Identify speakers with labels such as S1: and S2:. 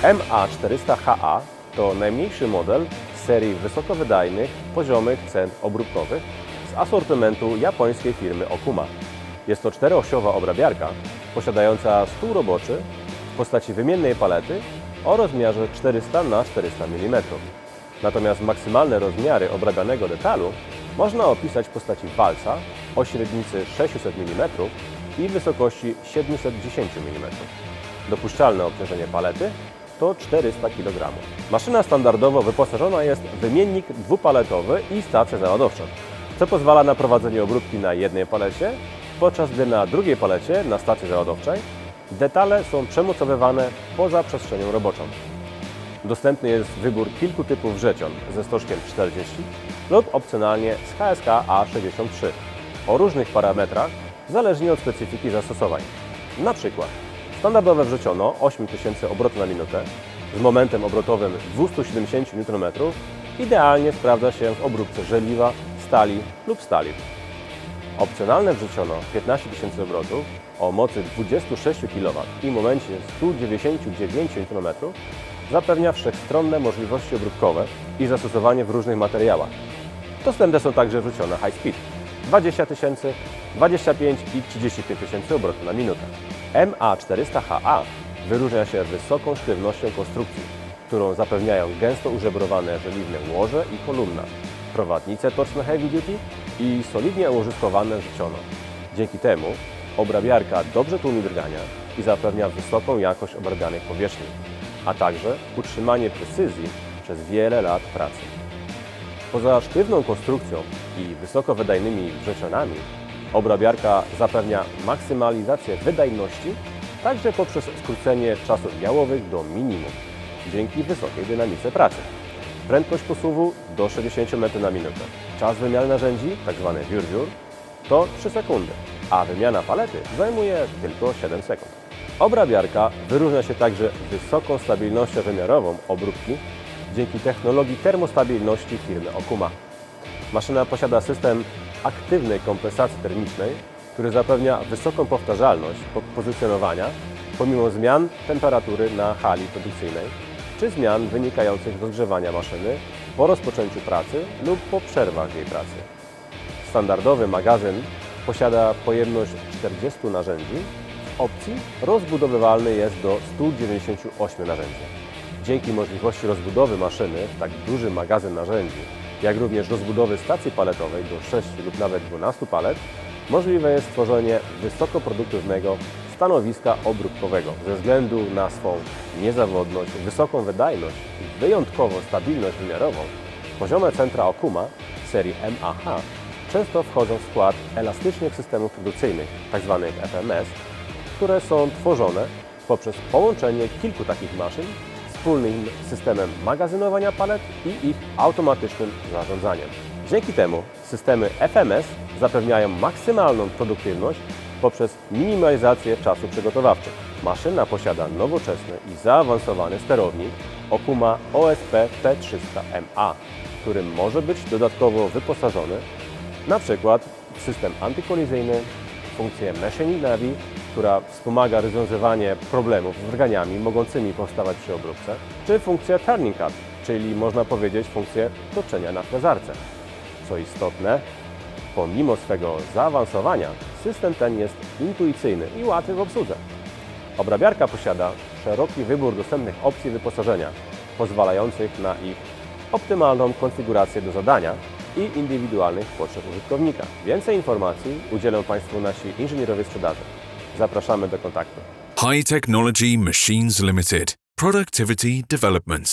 S1: MA400HA to najmniejszy model z serii wysokowydajnych, poziomych cen obróbkowych z asortymentu japońskiej firmy Okuma. Jest to czteroosiowa obrabiarka posiadająca stół roboczy w postaci wymiennej palety o rozmiarze 400 x 400 mm. Natomiast maksymalne rozmiary obrabianego detalu można opisać w postaci walca o średnicy 600 mm i wysokości 710 mm. Dopuszczalne obciążenie palety to 400 kg. Maszyna standardowo wyposażona jest w wymiennik dwupaletowy i stację załadowczą, co pozwala na prowadzenie obróbki na jednej palecie, podczas gdy na drugiej palecie, na stacji załadowczej, detale są przemocowywane poza przestrzenią roboczą. Dostępny jest wybór kilku typów wrzeción ze stożkiem 40 lub opcjonalnie z HSK A63 o różnych parametrach zależnie od specyfiki zastosowań. Na przykład standardowe wrzeciono 8000 obrotów na minutę z momentem obrotowym 270 Nm idealnie sprawdza się w obróbce żeliwa, stali lub stali. Opcjonalne wrzeciono 15 000 obrotów o mocy 26 kW i momencie 199 Nm zapewnia wszechstronne możliwości obróbkowe i zastosowanie w różnych materiałach. Dostępne są także wrzeciona High Speed 20 000, 25 i 35 000 obrotów na minutę. MA400HA wyróżnia się wysoką sztywnością konstrukcji, którą zapewniają gęsto użebrowane żeliwne łoże i kolumna, prowadnice toczne Heavy Duty i solidnie ułożyskowane wrzeciono. Dzięki temu obrabiarka dobrze tłumi drgania i zapewnia wysoką jakość obrabianych powierzchni, a także utrzymanie precyzji przez wiele lat pracy. Poza sztywną konstrukcją i wysokowydajnymi wrzecionami, obrabiarka zapewnia maksymalizację wydajności także poprzez skrócenie czasów jałowych do minimum dzięki wysokiej dynamice pracy. Prędkość posuwu do 60 m na minutę. Czas wymiany narzędzi, tzw. wiór-wiór, to 3 sekundy, a wymiana palety zajmuje tylko 7 sekund. Obrabiarka wyróżnia się także wysoką stabilnością wymiarową obróbki dzięki technologii termostabilności firmy Okuma. Maszyna posiada system aktywnej kompensacji termicznej, który zapewnia wysoką powtarzalność pozycjonowania pomimo zmian temperatury na hali produkcyjnej czy zmian wynikających z rozgrzewania maszyny po rozpoczęciu pracy lub po przerwach jej pracy. Standardowy magazyn posiada pojemność 40 narzędzi. W opcji rozbudowywalny jest do 198 narzędzi. Dzięki możliwości rozbudowy maszyny w tak duży magazyn narzędzi, jak również rozbudowy stacji paletowej do 6 lub nawet 12 palet, możliwe jest stworzenie wysokoproduktywnego stanowiska obróbkowego. Ze względu na swą niezawodność, wysoką wydajność i wyjątkową stabilność wymiarową, poziome centra Okuma serii MAH często wchodzą w skład elastycznych systemów produkcyjnych, tzw. FMS, które są tworzone poprzez połączenie kilku takich maszyn wspólnym systemem magazynowania palet i ich automatycznym zarządzaniem. Dzięki temu systemy FMS zapewniają maksymalną produktywność poprzez minimalizację czasu przygotowawczych. Maszyna posiada nowoczesny i zaawansowany sterownik Okuma OSP P300MA, którym może być dodatkowo wyposażony np. w system antykolizyjny, funkcję Machining Navi, która wspomaga rozwiązywanie problemów z drganiami mogącymi powstawać przy obróbce, czy funkcję Turning Cut, czyli można powiedzieć funkcję toczenia na frezarce. Co istotne, pomimo swego zaawansowania, system ten jest intuicyjny i łatwy w obsłudze. Obrabiarka posiada szeroki wybór dostępnych opcji wyposażenia, pozwalających na ich optymalną konfigurację do zadania i indywidualnych potrzeb użytkownika. Więcej informacji udzielą Państwu nasi inżynierowie sprzedaży. Zapraszamy do kontaktu.
S2: High Technology Machines Limited. Productivity Development.